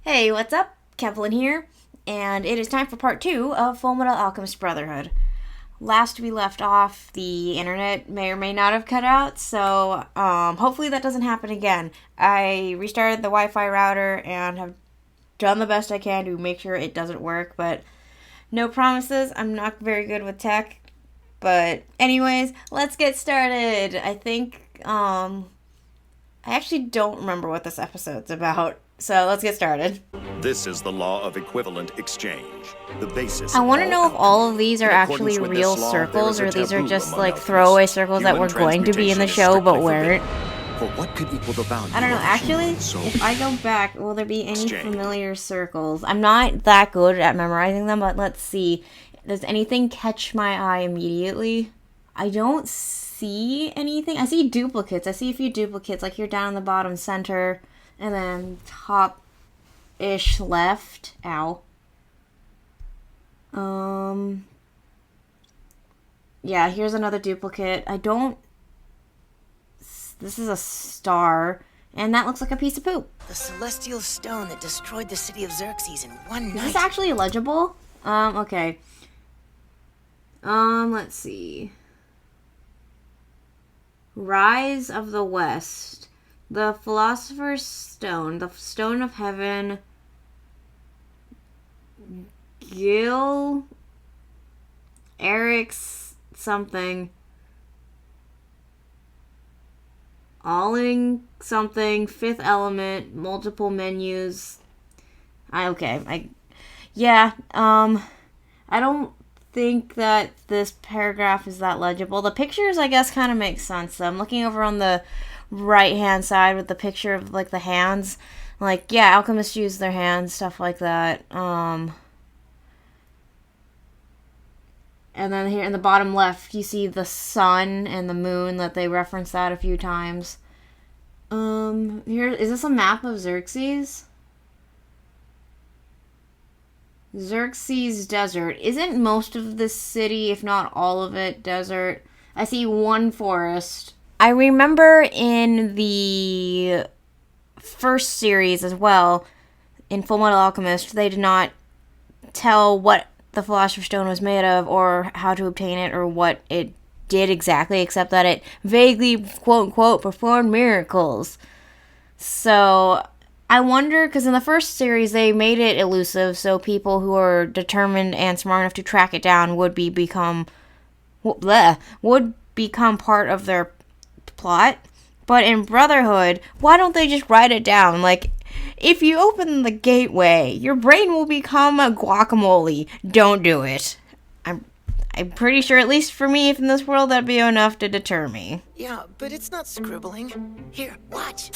Hey, what's up? Kevlin here, and it is time for part 2 of Fullmetal Alchemist Brotherhood. Last we left off, the internet may or may not have cut out, so hopefully that doesn't happen again. I restarted the Wi-Fi router and have done the best I can to make sure it doesn't work, but no promises. I'm not very good with tech. But anyways, let's get started. I actually don't remember what this episode's about. So let's get started. This is the law of equivalent exchange, the basis. I want to know if all of these are actually real circles, or these are just like throwaway circles that were going to be in the show but weren't. For what could equal the value? I don't know. Actually, if I go back, will there be any familiar circles? I'm not that good at memorizing them, but let's see. Does anything catch my eye immediately? I don't see anything. I see duplicates. I see a few duplicates, like here down in the bottom center, and then top-ish left. Ow. Yeah, here's another duplicate. This is a star, and that looks like a piece of poop. The celestial stone that destroyed the city of Xerxes in one night. Is this actually legible? Okay. Let's see. Rise of the West. The Philosopher's Stone. The Stone of Heaven. Gil. Eric's something. Alling something. Fifth Element. Multiple menus. I don't think that this paragraph is that legible. The pictures, I guess, kind of make sense, though. I'm looking over on the right-hand side with the picture of, like, the hands. Like, yeah, alchemists use their hands, stuff like that. And then here in the bottom left, you see the sun and the moon, that they reference that a few times. Here, is this a map of Xerxes? Xerxes Desert. Isn't most of the city, if not all of it, desert? I see one forest. I remember in the first series as well, in Fullmetal Alchemist, they did not tell what the Philosopher's Stone was made of, or how to obtain it, or what it did exactly, except that it vaguely, quote-unquote, performed miracles. So I wonder, because in the first series they made it elusive, so people who are determined and smart enough to track it down would become part of their plot. But in Brotherhood, why don't they just write it down? Like, if you open the gateway, your brain will become a guacamole. Don't do it. I'm pretty sure, at least for me, if in this world, that'd be enough to deter me. Yeah, but it's not scribbling. Here, watch.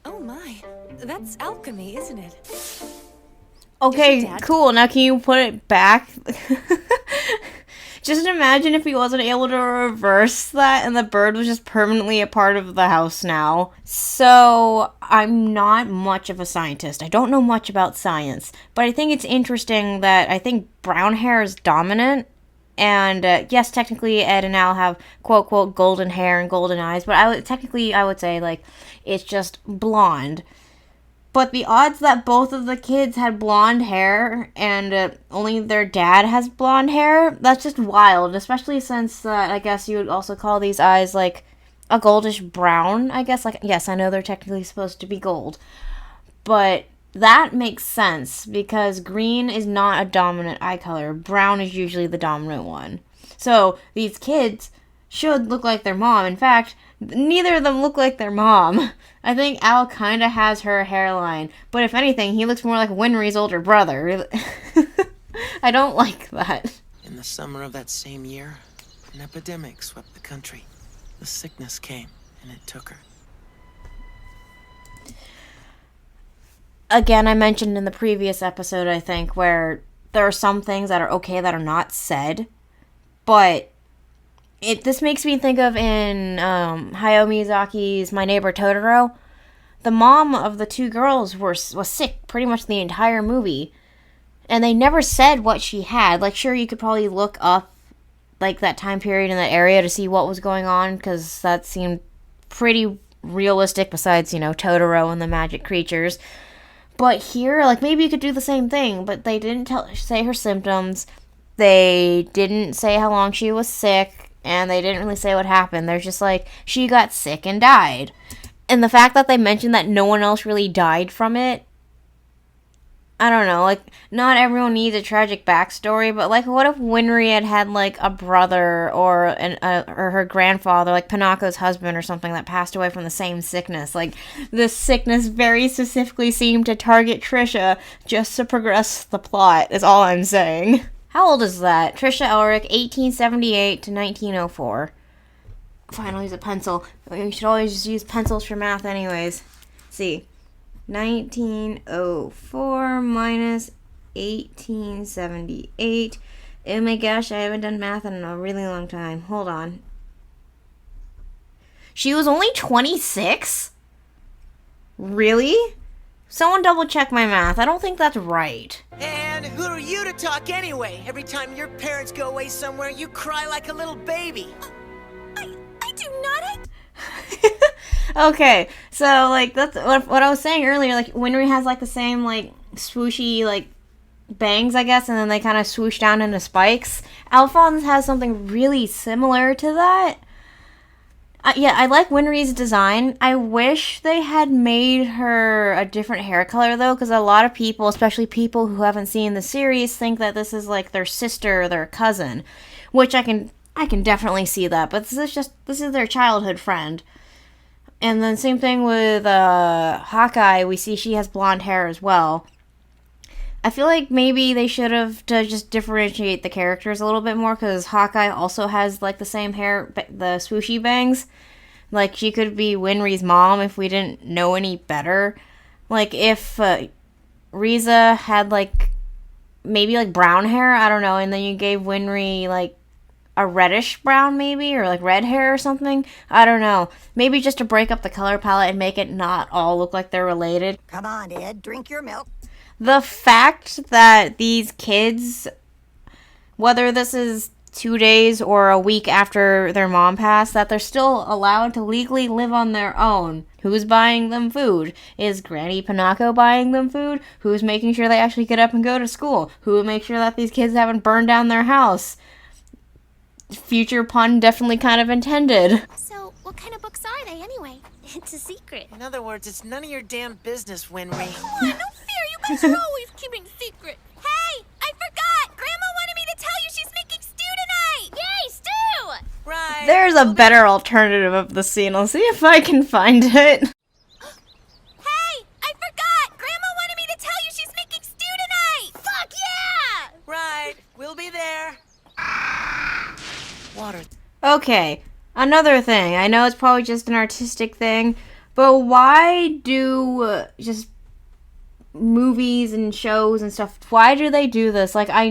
Oh my, that's alchemy, isn't it? Okay, cool. Now can you put it back? Just imagine if he wasn't able to reverse that and the bird was just permanently a part of the house now. So, I'm not much of a scientist. I don't know much about science. But I think it's interesting that I think brown hair is dominant. And yes, technically Ed and Al have quote quote golden hair and golden eyes, but I would say like it's just blonde. But the odds that both of the kids had blonde hair and only their dad has blonde hair, that's just wild, especially since I guess you would also call these eyes like a goldish brown, I guess. Like, yes, I know they're technically supposed to be gold, but that makes sense because green is not a dominant eye color. Brown is usually the dominant one. So these kids should look like their mom. In fact, neither of them look like their mom. I think Al kind of has her hairline, but if anything, he looks more like Winry's older brother. I don't like that. In the summer of that same year, an epidemic swept the country. The sickness came, and it took her. Again, I mentioned in the previous episode, I think, where there are some things that are okay that are not said, but this makes me think of in Hayao Miyazaki's My Neighbor Totoro. The mom of the two girls was sick pretty much the entire movie, and they never said what she had. Like, sure, you could probably look up like that time period in that area to see what was going on, because that seemed pretty realistic besides, Totoro and the magic creatures. But here, like, maybe you could do the same thing, but they didn't say her symptoms. They didn't say how long she was sick, and they didn't really say what happened. They're just like, she got sick and died. And the fact that they mentioned that no one else really died from it, I don't know, like, not everyone needs a tragic backstory, but, like, what if Winry had like, a brother or or her grandfather, like Panako's husband or something that passed away from the same sickness? Like, this sickness very specifically seemed to target Trisha just to progress the plot, is all I'm saying. How old is that? Trisha Elric, 1878 to 1904. Fine, I'll use a pencil. You should always just use pencils for math anyways. Let's see. 1904 minus 1878. Oh my gosh, I haven't done math in a really long time. Hold on. She was only 26? Really? Someone double check my math. I don't think that's right. And who are you to talk anyway? Every time your parents go away somewhere, you cry like a little baby. I do not. Okay, so, like, that's what I was saying earlier. Like, Winry has, like, the same, like, swooshy, like, bangs, I guess, and then they kind of swoosh down into spikes. Alphonse has something really similar to that. Yeah, I like Winry's design. I wish they had made her a different hair color, though, because a lot of people, especially people who haven't seen the series, think that this is, like, their sister or their cousin, which I can definitely see that, but this is their childhood friend. And then same thing with Hawkeye. We see she has blonde hair as well. I feel like maybe they should have to just differentiate the characters a little bit more, because Hawkeye also has like the same hair, the swooshy bangs. Like, she could be Winry's mom if we didn't know any better. Like, if Riza had like maybe like brown hair, I don't know, and then you gave Winry like a reddish brown maybe, or like red hair or something. I don't know. Maybe just to break up the color palette and make it not all look like they're related. Come on, Ed, drink your milk. The fact that these kids, whether this is 2 days or a week after their mom passed, that they're still allowed to legally live on their own. Who's buying them food? Is Granny Panako buying them food? Who's making sure they actually get up and go to school? Who will make sure that these kids haven't burned down their house? Future pun definitely kind of intended. So, what kind of books are they anyway? It's a secret. In other words, it's none of your damn business, Winry. Come on, no fear. You guys are always keeping secret. Hey, I forgot! Grandma wanted me to tell you she's making stew tonight! Yay, stew! Right. There's a better alternative of the scene. I'll see if I can find it. Hey, I forgot! Grandma wanted me to tell you she's making stew tonight! Fuck yeah! Right. We'll be there. Water. Okay, another thing. I know it's probably just an artistic thing, but why do just movies and shows and stuff, why do they do this? Like, I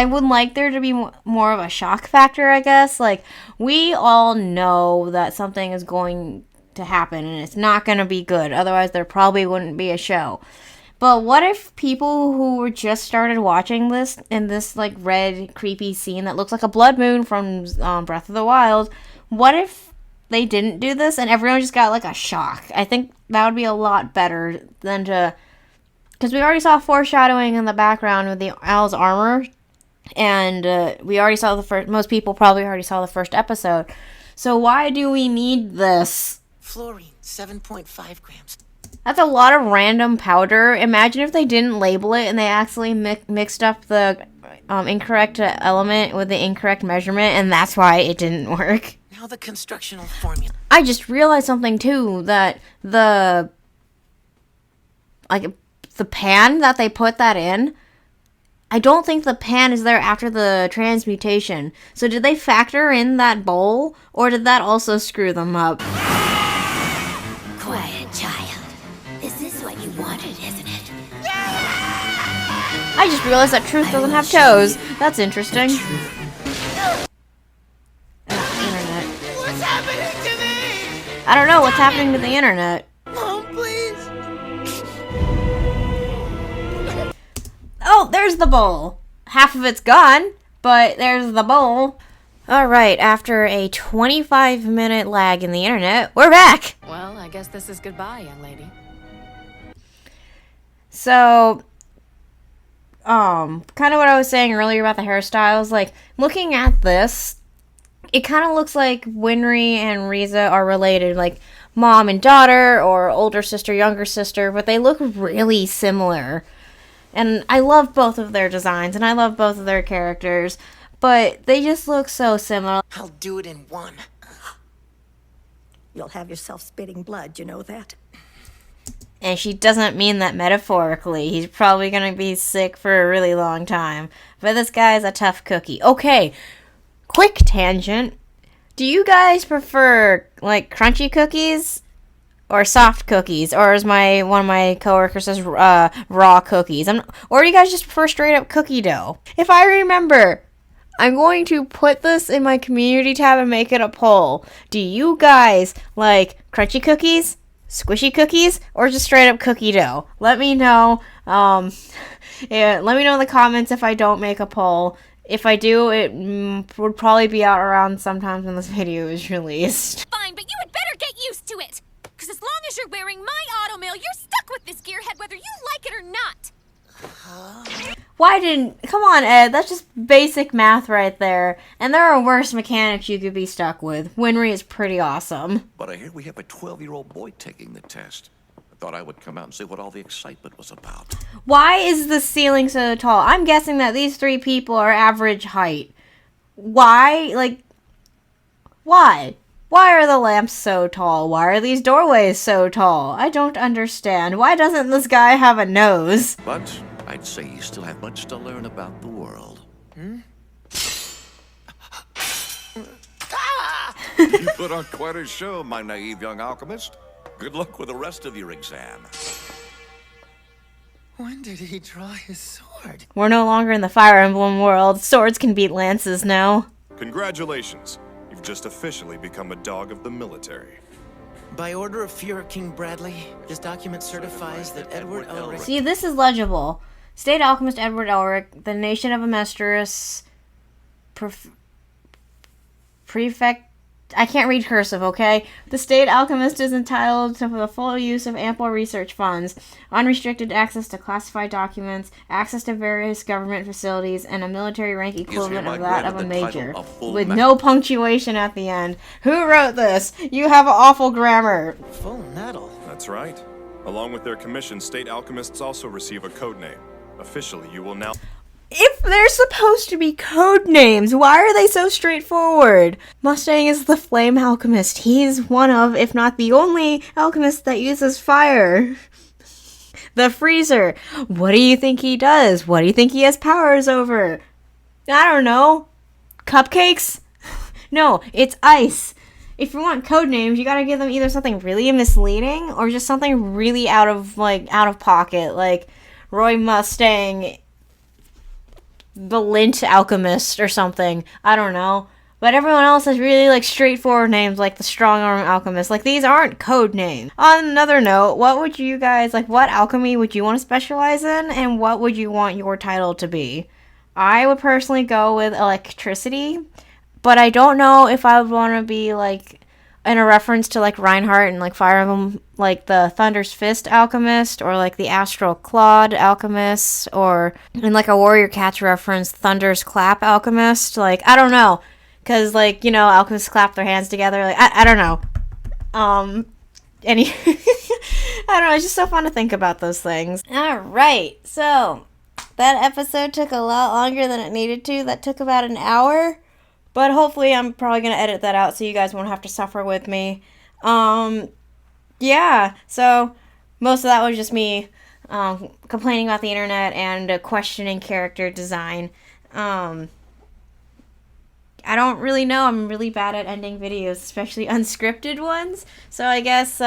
would like there to be more of a shock factor, I guess. Like, we all know that something is going to happen and it's not going to be good. Otherwise, there probably wouldn't be a show. But what if people who were just started watching this, in this, like, red, creepy scene that looks like a blood moon from Breath of the Wild, what if they didn't do this and everyone just got, like, a shock? I think that would be a lot better than to... Because we already saw foreshadowing in the background with the Owl's armor, and we already saw the first... Most people probably already saw the first episode. So why do we need this? Fluorine, 7.5 grams. That's a lot of random powder. Imagine if they didn't label it and they actually mixed up the incorrect element with the incorrect measurement, and that's why it didn't work. Now the constructional formula. I just realized something too, that the pan that they put that in, I don't think the pan is there after the transmutation. So did they factor in that bowl, or did that also screw them up? Quiet, child. This is what you wanted, isn't it? I just realized that Truth doesn't have toes. That's interesting. Internet. What's happening to me? I don't know what's happening to the internet. Mom, please. Oh, there's the bowl. Half of it's gone, but there's the bowl. Alright, after a 25-minute lag in the internet, we're back! Well, I guess this is goodbye, young lady. So, kind of what I was saying earlier about the hairstyles, like, looking at this, it kind of looks like Winry and Riza are related, like, mom and daughter, or older sister, younger sister, but they look really similar. And I love both of their designs, and I love both of their characters, but they just look so similar. I'll do it in one. You'll have yourself spitting blood, you know that? And she doesn't mean that metaphorically. He's probably gonna be sick for a really long time. But this guy's a tough cookie. Okay, quick tangent. Do you guys prefer, like, crunchy cookies or soft cookies? Or as one of my coworkers says, raw cookies? Or do you guys just prefer straight up cookie dough? If I remember, I'm going to put this in my community tab and make it a poll. Do you guys like crunchy cookies, squishy cookies, or just straight up cookie dough? Let me know. Yeah, let me know in the comments if I don't make a poll. If I do, it would probably be out around sometimes when this video is released. Fine, but you had better get used to it. Because as long as you're wearing my automail, you're stuck with this gearhead whether you like it or not. Come on, Ed, that's just basic math right there. And there are worse mechanics you could be stuck with. Winry is pretty awesome. But I hear we have a 12-year-old boy taking the test. I thought I would come out and see what all the excitement was about. Why is the ceiling so tall? I'm guessing that these three people are average height. Why? Like, why? Why are the lamps so tall? Why are these doorways so tall? I don't understand. Why doesn't this guy have a nose? But I'd say you still have much to learn about the world. You put on quite a show, my naive young alchemist. Good luck with the rest of your exam. When did he draw his sword? We're no longer in the Fire Emblem world. Swords can beat lances now. Congratulations. You've just officially become a dog of the military. By order of Fuhrer King Bradley, this document certifies that Edward Elric... See, this is legible. State Alchemist Edward Elric, the nation of Amestris, prefect... I can't read cursive, okay? The State Alchemist is entitled to the full use of ample research funds, unrestricted access to classified documents, access to various government facilities, and a military rank equivalent of that of a major, with no punctuation at the end. Who wrote this? You have awful grammar. Full metal. That's right. Along with their commission, state alchemists also receive a code name. Officially, you will now... If they're supposed to be code names, why are they so straightforward? Mustang is the flame alchemist. He's one of, if not the only, alchemist that uses fire. The freezer. What do you think he does? What do you think he has powers over? I don't know. Cupcakes? No, it's ice. If you want code names, you gotta give them either something really misleading or just something really out of pocket, like Roy Mustang, the Lint Alchemist or something. I don't know. But everyone else has really, like, straightforward names, like the Strong Arm Alchemist. Like, these aren't code names. On another note, what would you guys, like, what alchemy would you want to specialize in, and what would you want your title to be? I would personally go with electricity, but I don't know if I would want to be, like, in a reference to, like, Reinhardt and, like, Fire Emblem, like, the Thunder's Fist Alchemist, or, like, the Astral Clawed Alchemist, or, in, like, a Warrior Cats reference, Thunder's Clap Alchemist. Like, I don't know. Because, like, you know, alchemists clap their hands together. Like, I don't know. I don't know. It's just so fun to think about those things. Alright, so that episode took a lot longer than it needed to. That took about an hour. But hopefully I'm probably going to edit that out so you guys won't have to suffer with me. Yeah, so most of that was just me complaining about the internet and questioning character design. I don't really know. I'm really bad at ending videos, especially unscripted ones. So I guess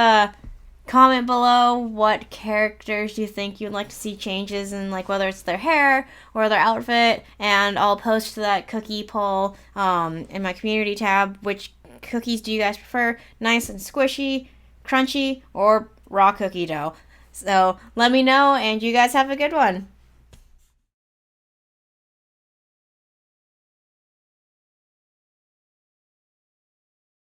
comment below what characters you think you'd like to see changes in, like whether it's their hair or their outfit, and I'll post that cookie poll in my community tab. Which cookies do you guys prefer? Nice and squishy, crunchy, or raw cookie dough? So let me know, and you guys have a good one.